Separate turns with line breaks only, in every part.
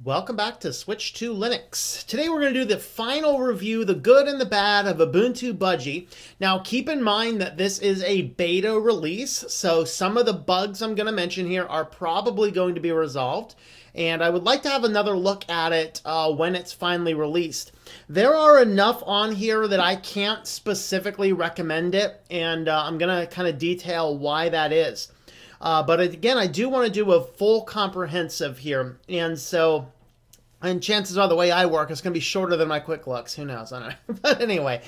Welcome back to Switch to Linux. Today we're going to do the final review, the good and the bad of Ubuntu Budgie. Now keep in mind that this is a beta release, so some of the bugs I'm going to mention here are probably going to be resolved. And I would like to have another look at it when it's finally released. There are enough on here that I can't specifically recommend it, and I'm going to kind of detail why that is. But again, I do want to do a full comprehensive here. And chances are the way I work is going to be shorter than my quick looks. Who knows? I don't know. But anyway,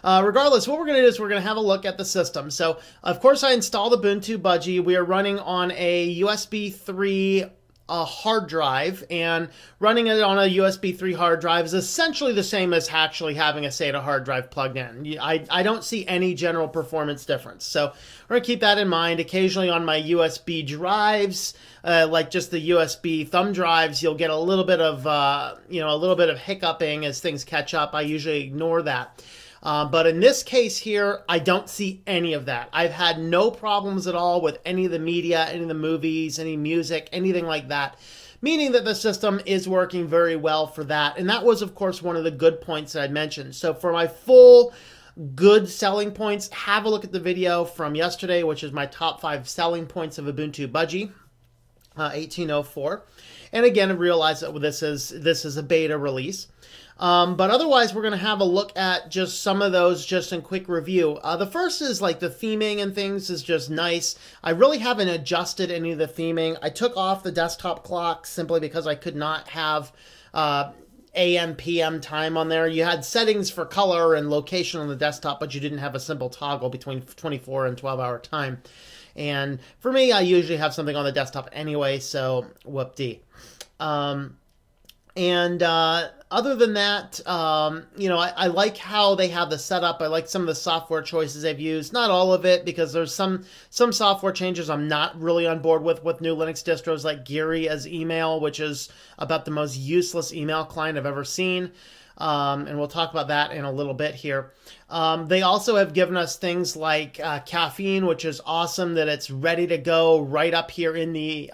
regardless, what we're going to do is we're going to have a look at the system. So, of course, I installed Ubuntu Budgie. We are running on a USB 3 hard drive, and running it on a USB 3 hard drive is essentially the same as actually having a SATA hard drive plugged in. I don't see any general performance difference. So we're going to keep that in mind. Occasionally on my USB drives, like just the USB thumb drives, you'll get a little bit of, a little bit of hiccuping as things catch up. I usually ignore that. But in this case here, I don't see any of that. I've had no problems at all with any of the media, any of the movies, any music, anything like that, meaning that the system is working very well for that. And that was, of course, one of the good points that I mentioned. So for my full good selling points, have a look at the video from yesterday, which is my top 5 selling points of Ubuntu Budgie 1804. And again, realize that this is a beta release. But otherwise, we're going to have a look at just some of those just in quick review. The first is like the theming and things is just nice. I really haven't adjusted any of the theming. I took off the desktop clock simply because I could not have AM, PM time on there. You had settings for color and location on the desktop, but you didn't have a simple toggle between 24 and 12-hour time. And for me, I usually have something on the desktop anyway, so whoop-dee. Other than that, I like how they have the setup. I like some of the software choices they've used. Not all of it, because there's some software changes I'm not really on board with new Linux distros, like Geary as email, which is about the most useless email client I've ever seen. And we'll talk about that in a little bit here. They also have given us things like caffeine, which is awesome that it's ready to go right up here in the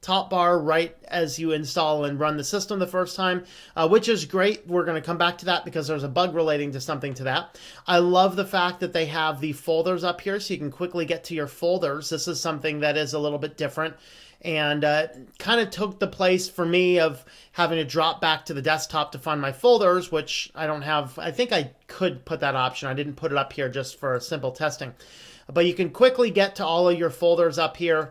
top bar right as you install and run the system the first time, which is great. We're going to come back to that because there's a bug relating to something to that. I love the fact that they have the folders up here so you can quickly get to your folders. This is something that is a little bit different and kind of took the place for me of having to drop back to the desktop to find my folders, which I don't have. I think I could put that option. I didn't put it up here just for simple testing. But you can quickly get to all of your folders up here.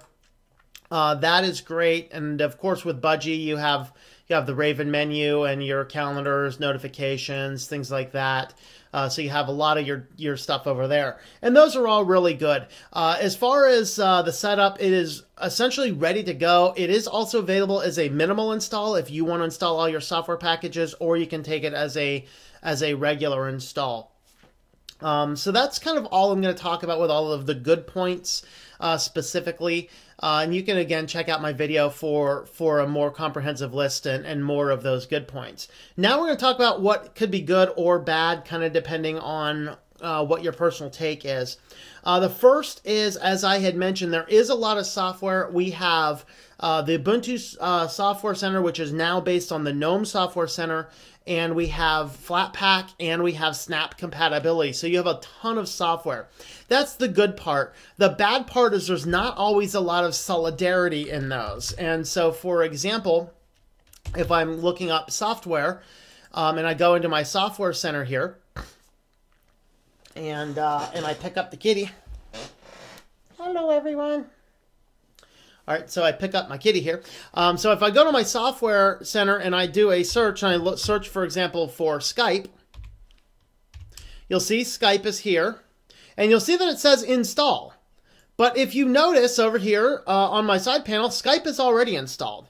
That is great. And of course, with Budgie, you have the Raven menu and your calendars, notifications, things like that. So you have a lot of your stuff over there. And those are all really good. As far as the setup, it is essentially ready to go. It is also available as a minimal install if you want to install all your software packages, or you can take it as a regular install. So that's kind of all I'm going to talk about with all of the good points specifically. And you can, again, check out my video for a more comprehensive list and more of those good points. Now we're going to talk about what could be good or bad, kind of depending on what your personal take is. The first is, as I had mentioned, there is a lot of software. We have the Ubuntu Software Center, which is now based on the GNOME Software Center, and we have Flatpak, and we have Snap compatibility. So you have a ton of software. That's the good part. The bad part is there's not always a lot of solidarity in those. And so, for example, if I'm looking up software, and I go into my Software Center here, and I pick up the kitty. Hello, everyone. All right, so I pick up my kitty here. So if I go to my Software Center and I do a search, and I search, for example, for Skype, you'll see Skype is here, and you'll see that it says install. But if you notice over here on my side panel, Skype is already installed.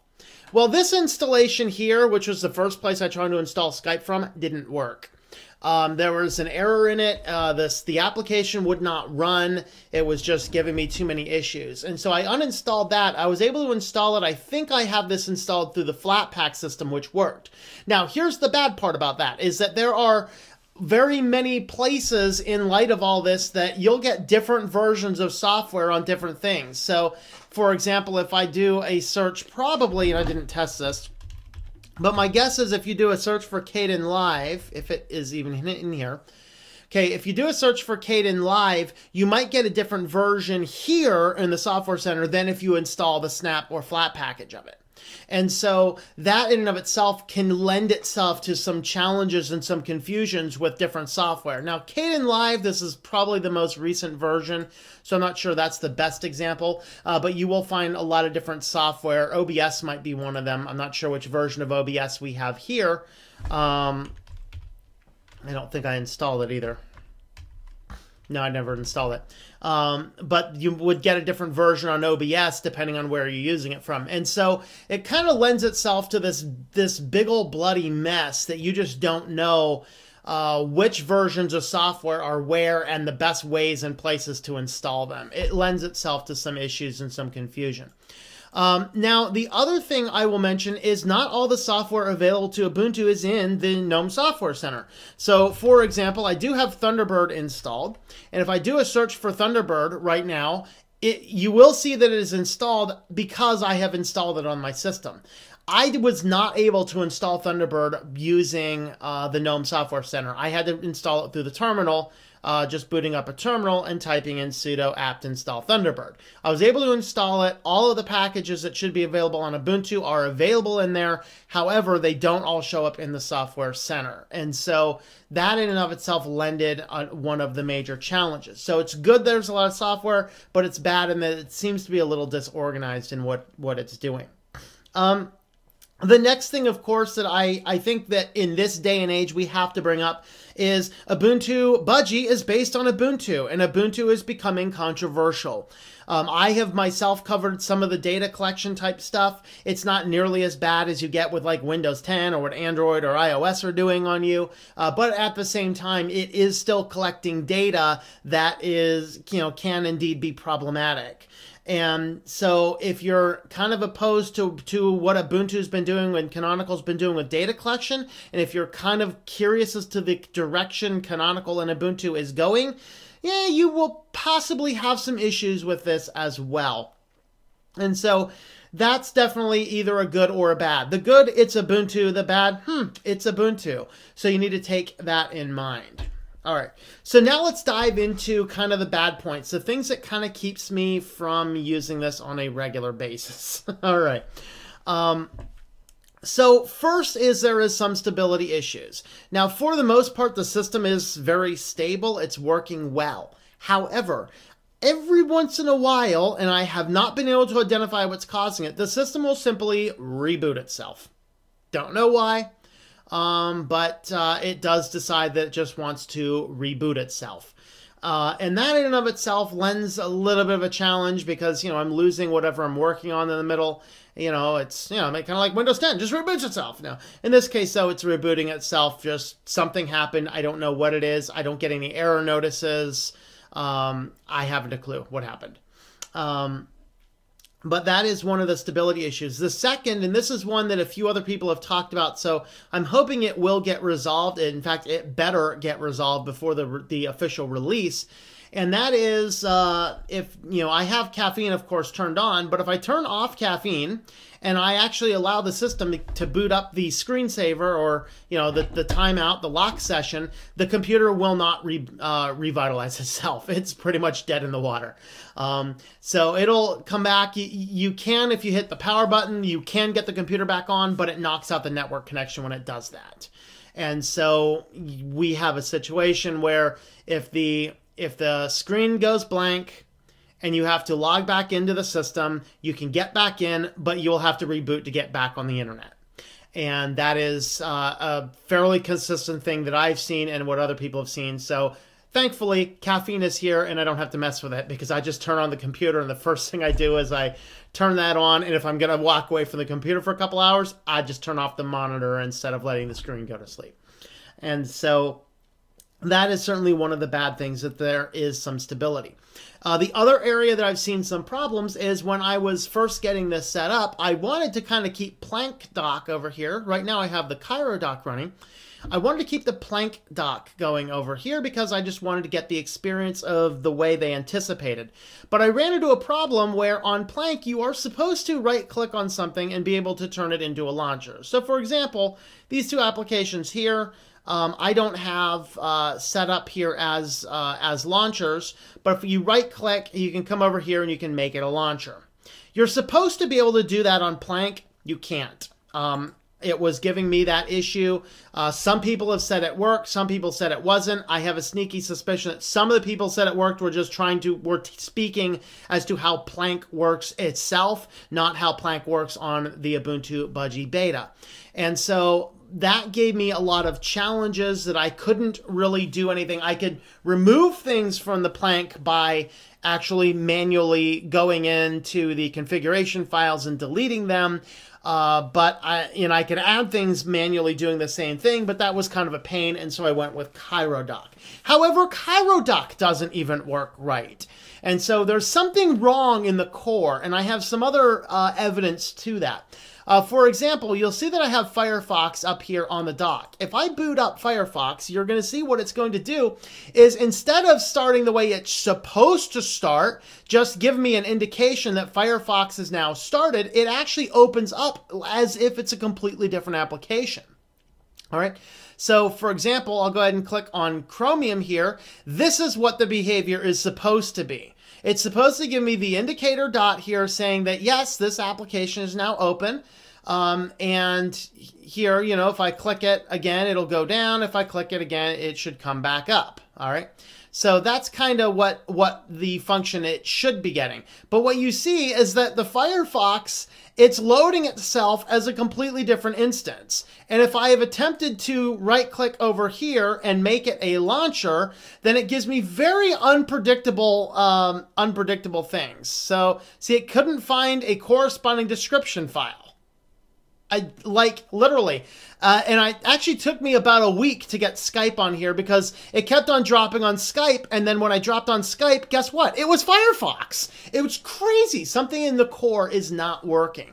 Well, this installation here, which was the first place I tried to install Skype from, didn't work. There was an error in it. The application would not run. It was just giving me too many issues. And so I uninstalled that. I was able to install it. I think I have this installed through the Flatpak system, which worked. Now, here's the bad part about that, is that there are very many places in light of all this that you'll get different versions of software on different things. So, for example, if I do a search, probably, and I didn't test this, but my guess is if you do a search for Kdenlive, if it is even in here, okay, if you do a search for Kdenlive, you might get a different version here in the Software Center than if you install the snap or flat package of it. And so that in and of itself can lend itself to some challenges and some confusions with different software. Now, Kdenlive, this is probably the most recent version, so I'm not sure that's the best example, but you will find a lot of different software. OBS might be one of them. I'm not sure which version of OBS we have here. I don't think I installed it either. No, I never installed it. But you would get a different version on OBS depending on where you're using it from. And so it kind of lends itself to this big old bloody mess that you just don't know which versions of software are where and the best ways and places to install them. It lends itself to some issues and some confusion. Now, the other thing I will mention is not all the software available to Ubuntu is in the GNOME Software Center. So, for example, I do have Thunderbird installed, and if I do a search for Thunderbird right now, you will see that it is installed because I have installed it on my system. I was not able to install Thunderbird using the GNOME Software Center. I had to install it through the terminal, just booting up a terminal and typing in sudo apt install Thunderbird. I was able to install it. All of the packages that should be available on Ubuntu are available in there. However, they don't all show up in the Software Center. And so that in and of itself lended one of the major challenges. So it's good there's a lot of software, but it's bad in that it seems to be a little disorganized in what it's doing. The next thing, of course, that I think that in this day and age we have to bring up is Ubuntu Budgie is based on Ubuntu, and Ubuntu is becoming controversial. I have myself covered some of the data collection type stuff. It's not nearly as bad as you get with like Windows 10 or what Android or iOS are doing on you, but at the same time, it is still collecting data that is, can indeed be problematic. And so if you're kind of opposed to what Ubuntu's been doing and Canonical's been doing with data collection, and if you're kind of curious as to the direction Canonical and Ubuntu is going, yeah, you will possibly have some issues with this as well. And so that's definitely either a good or a bad. The good, it's Ubuntu. The bad, it's Ubuntu. So you need to take that in mind. All right, so now let's dive into kind of the bad points, the things that kind of keeps me from using this on a regular basis. All right. So first is there is some stability issues. Now, for the most part, the system is very stable. It's working well. However, every once in a while, and I have not been able to identify what's causing it, the system will simply reboot itself. Don't know why. But it does decide that it just wants to reboot itself. And that in and of itself lends a little bit of a challenge because, I'm losing whatever I'm working on in the middle. It's, kind of like Windows 10, just reboots itself. Now, in this case, though, it's rebooting itself. Just something happened. I don't know what it is. I don't get any error notices. I haven't a clue what happened. But that is one of the stability issues. The second, and this is one that a few other people have talked about, so I'm hoping it will get resolved. In fact, it better get resolved before the official release. And that is if, I have caffeine, of course, turned on, but if I turn off caffeine and I actually allow the system to boot up the screensaver or, the timeout, the lock session, the computer will not revitalize itself. It's pretty much dead in the water. So it'll come back. You can, if you hit the power button, you can get the computer back on, but it knocks out the network connection when it does that. And so we have a situation where if the screen goes blank and you have to log back into the system, you can get back in, but you'll have to reboot to get back on the internet. And that is a fairly consistent thing that I've seen and what other people have seen. So thankfully, caffeine is here and I don't have to mess with it because I just turn on the computer and the first thing I do is I turn that on. And if I'm going to walk away from the computer for a couple hours, I just turn off the monitor instead of letting the screen go to sleep. And so that is certainly one of the bad things, that there is some stability. The other area that I've seen some problems is when I was first getting this set up, I wanted to kind of keep Plank Dock over here. Right now I have the Cairo dock running. I wanted to keep the plank dock going over here because I just wanted to get the experience of the way they anticipated. But I ran into a problem where on plank you are supposed to right-click on something and be able to turn it into a launcher. So for example, these two applications here, I don't have set up here as launchers, but if you right-click, you can come over here and you can make it a launcher. You're supposed to be able to do that on plank. You can't. It was giving me that issue. Some people have said it worked. Some people said it wasn't. I have a sneaky suspicion that some of the people said it worked were just were speaking as to how plank works itself, not how plank works on the Ubuntu Budgie beta. And so that gave me a lot of challenges that I couldn't really do anything. I could remove things from the plank by actually manually going into the configuration files and deleting them. But I could add things manually doing the same thing, but that was kind of a pain, and so I went with ChiroDoc. However, ChiroDoc doesn't even work right. And so there's something wrong in the core, and I have some other evidence to that. For example, you'll see that I have Firefox up here on the dock. If I boot up Firefox, you're going to see what it's going to do is instead of starting the way it's supposed to start, just give me an indication that Firefox is now started, it actually opens up as if it's a completely different application. All right. So for example, I'll go ahead and click on Chromium here. This is what the behavior is supposed to be. It's supposed to give me the indicator dot here saying that, yes, this application is now open. And here, you know, if I click it again, it'll go down. If I click it again, it should come back up. All right. So that's kind of what the function it should be getting. But what you see is that the Firefox, it's loading itself as a completely different instance. And if I have attempted to right-click over here and make it a launcher, then it gives me very unpredictable things. So see, it couldn't find a corresponding description file. Literally. And it actually took me about a week to get Skype on here because it kept on dropping on Skype. And then when I dropped on Skype, guess what? It was Firefox. It was crazy. Something in the core is not working.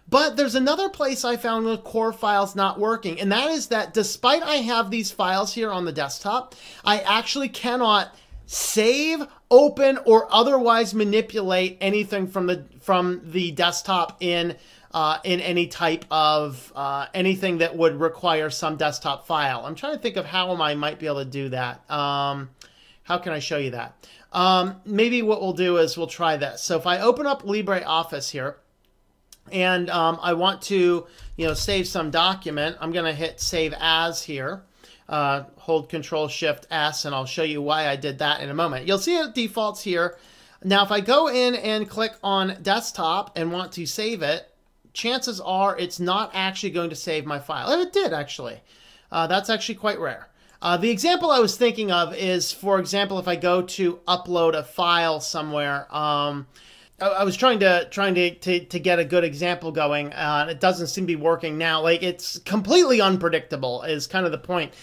But there's another place I found the core files not working. And that is that despite I have these files here on the desktop, I actually cannot save, open, or otherwise manipulate anything from the desktop in any type of anything that would require some desktop file. I'm trying to think of how I might be able to do that. How can I show you that? Maybe what we'll do is we'll try this. So if I open up LibreOffice here, and I want to, save some document, I'm going to hit Save As here. Hold Control-Shift-S, and I'll show you why I did that in a moment. You'll see it defaults here. Now, if I go in and click on Desktop and want to save it, chances are it's not actually going to save my file. And it did, actually. That's actually quite rare. The example I was thinking of is, for example, if I go to upload a file somewhere, I was trying to get a good example going, and it doesn't seem to be working now. It's completely unpredictable is kind of the point.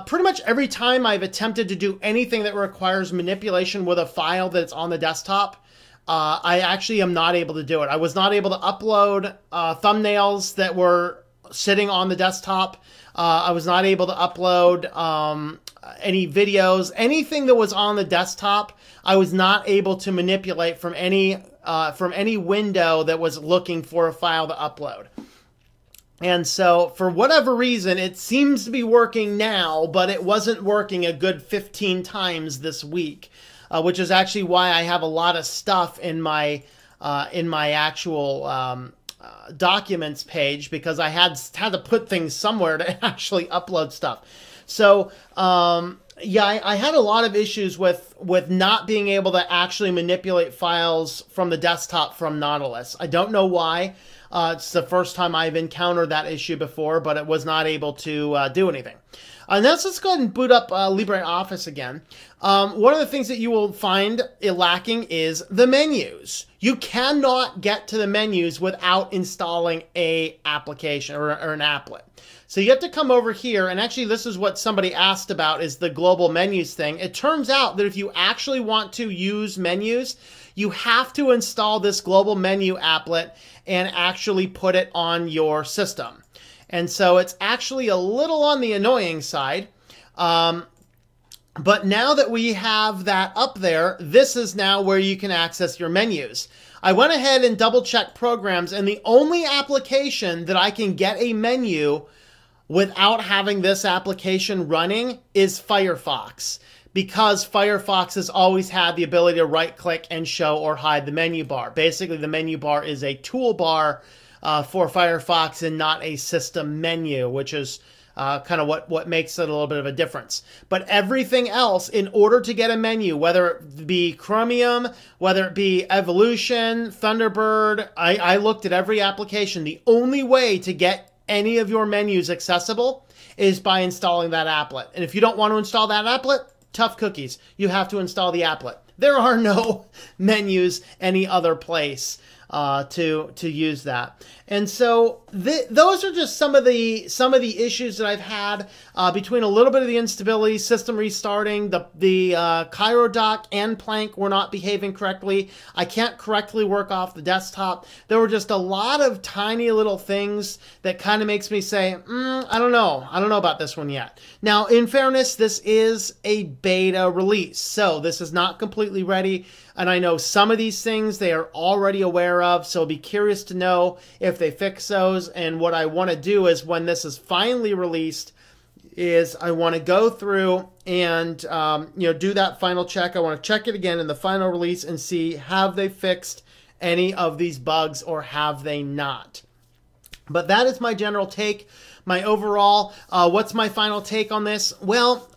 Pretty much every time I've attempted to do anything that requires manipulation with a file that's on the desktop, I actually am not able to do it. I was not able to upload thumbnails that were sitting on the desktop. I was not able to upload any videos. Anything that was on the desktop, I was not able to manipulate from any window that was looking for a file to upload. And so, for whatever reason, it seems to be working now, but it wasn't working a good 15 times this week. Which is actually why I have a lot of stuff in my actual documents page, because I had to put things somewhere to actually upload stuff. So yeah, I had a lot of issues with not being able to actually manipulate files from the desktop from Nautilus. I don't know why. It's the first time I've encountered that issue before, but it was not able to do anything. Now let's go ahead and boot up LibreOffice again. One of the things that you will find lacking is the menus. You cannot get to the menus without installing a application or an applet. So you have to come over here, and actually this is what somebody asked about, is the global menus thing. It turns out that if you actually want to use menus, you have to install this global menu applet and actually put it on your system. And so it's actually a little on the annoying side. But now that we have that up there, this is now where you can access your menus. I went ahead and double checked programs, and the only application that I can get a menu without having this application running is Firefox, because Firefox has always had the ability to right click and show or hide the menu bar. Basically, the menu bar is a toolbar for Firefox and not a system menu, which is kind of what makes it a little bit of a difference. But everything else, in order to get a menu, whether it be Chromium, whether it be Evolution, Thunderbird, I looked at every application. The only way to get any of your menus accessible is by installing that applet. And if you don't want to install that applet, tough cookies. You have to install the applet. There are no menus any other place to use that. And so those are just some of the issues that I've had between a little bit of the instability, system restarting, the Cairo dock and Plank were not behaving correctly. I can't correctly work off the desktop. There were just a lot of tiny little things that kind of makes me say, I don't know. I don't know about this one yet. Now, in fairness, this is a beta release, so this is not completely ready. And I know some of these things they are already aware of, so I'll be curious to know if they fix those. And what I want to do is, when this is finally released, is I want to go through and do that final check. I want to check it again in the final release and see, have they fixed any of these bugs or have they not? But that is my general take, my overall. What's my final take on this? Well,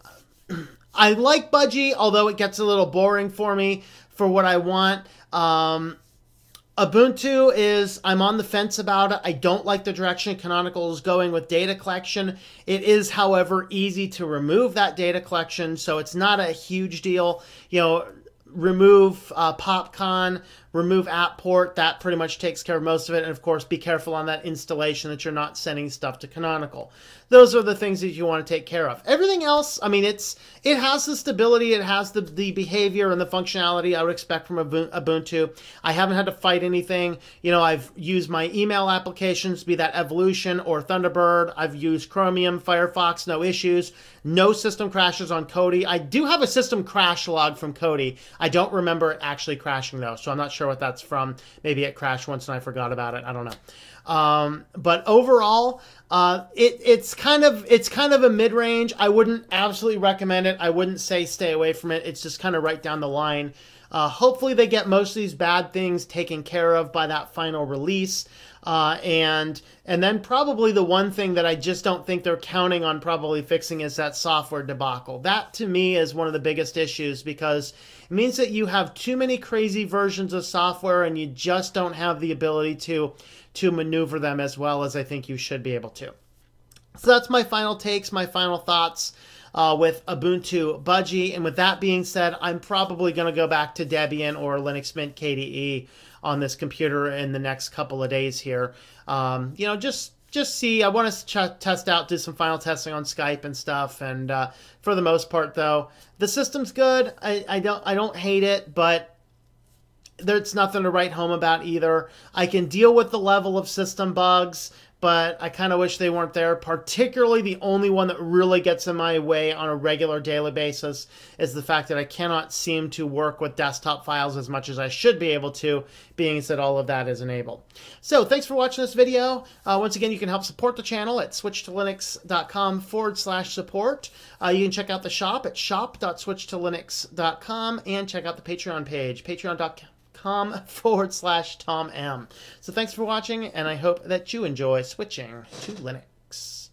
I like Budgie, although it gets a little boring for me for what I want. Ubuntu is, I'm on the fence about it. I don't like the direction Canonical is going with data collection. It is, however, easy to remove that data collection, so it's not a huge deal. Remove PopCon, remove AppPort. That pretty much takes care of most of it. And of course, be careful on that installation that you're not sending stuff to Canonical. Those are the things that you want to take care of. Everything else, I mean, it has the stability, it has the behavior and the functionality I would expect from Ubuntu. I haven't had to fight anything. I've used my email applications, be that Evolution or Thunderbird. I've used Chromium, Firefox, no issues. No system crashes on Kodi. I do have a system crash log from Kodi. I don't remember it actually crashing though, so I'm not sure what that's from. Maybe it crashed once and I forgot about it. I don't know. But overall, it's kind of a mid-range. I wouldn't absolutely recommend it. I wouldn't say stay away from it. It's just kind of right down the line. Hopefully they get most of these bad things taken care of by that final release. And then probably the one thing that I just don't think they're counting on probably fixing is that software debacle. That to me is one of the biggest issues, because it means that you have too many crazy versions of software and you just don't have the ability to maneuver them as well as I think you should be able to. So that's my final takes, my final thoughts with Ubuntu Budgie. And with that being said, I'm probably going to go back to Debian or Linux Mint KDE on this computer in the next couple of days here. Just see. I want to test out, do some final testing on Skype and stuff. And for the most part, though, the system's good. I don't hate it, but there's nothing to write home about either. I can deal with the level of system bugs, but I kind of wish they weren't there. Particularly the only one that really gets in my way on a regular daily basis is the fact that I cannot seem to work with desktop files as much as I should be able to, being that all of that is enabled. So thanks for watching this video. Once again, you can help support the channel at switchtolinux.com/support. You can check out the shop at shop.switchtolinux.com and check out the Patreon page, patreon.com/Tom M. So thanks for watching, and I hope that you enjoy switching to Linux.